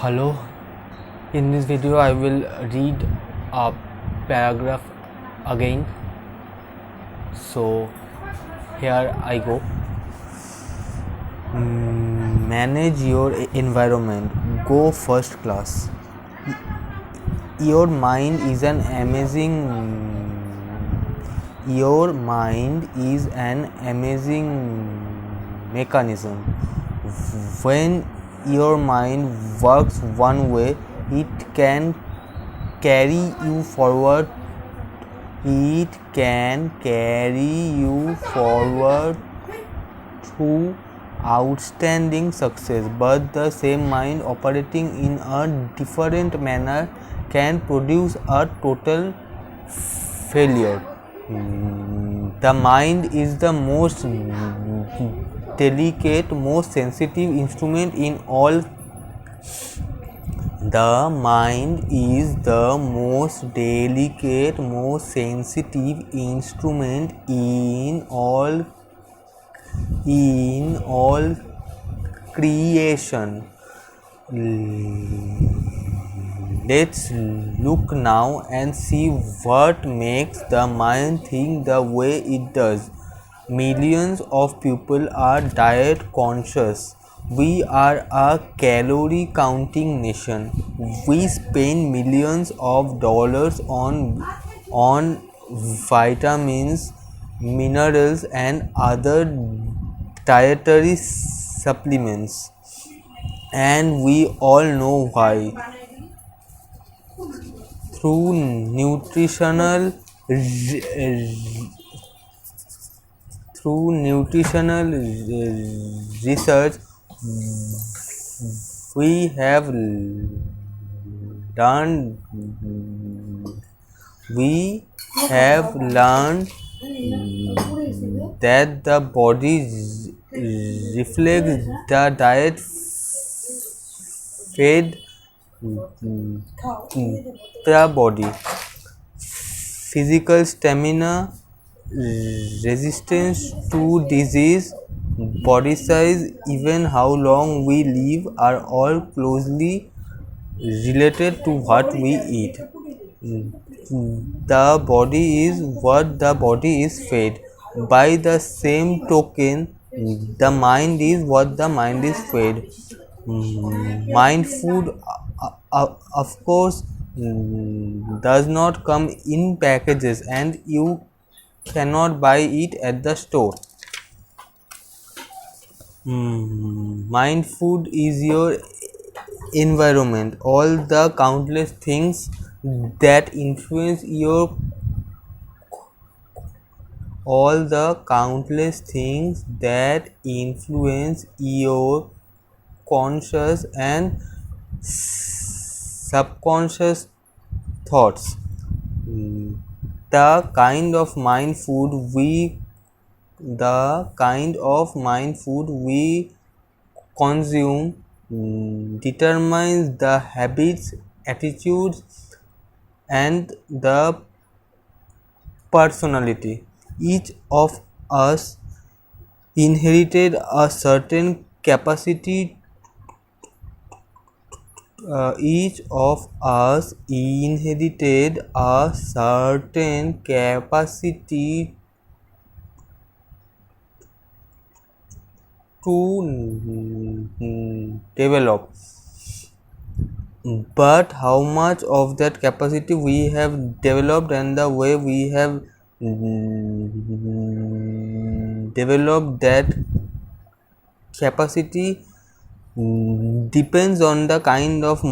Hello, in this video I will read a paragraph again. So here I go. Manage your environment. Go first class. Your mind is an amazing mechanism. When your mind works one way, it can carry you forward. To outstanding success, but the same mind operating in a different manner can produce a total failure. The mind is the most delicate, most sensitive instrument in all. The mind is the most delicate, most sensitive instrument in all creation. Let's look now and see what makes the mind think the way it does. Millions of people are diet conscious. We are a calorie counting nation. We spend millions of dollars on vitamins, minerals and other dietary supplements, and we all know why. Through nutritional research, we have learned that the body reflects the diet fed the body. Physical stamina, resistance to disease, body size, even how long we live are all closely related to what we eat. The body is what the body is fed. By the same token, the mind is what the mind is fed. Mind food, of course, does not come in packages and you cannot buy it at the store. Mind food is your environment. All the countless things that influence your conscious and subconscious thoughts. The kind of mind food we consume determines the habits, attitudes and the personality. Each of us inherited a certain capacity to develop, but how much of that capacity we have developed and the way we have developed that capacity depends on the kind of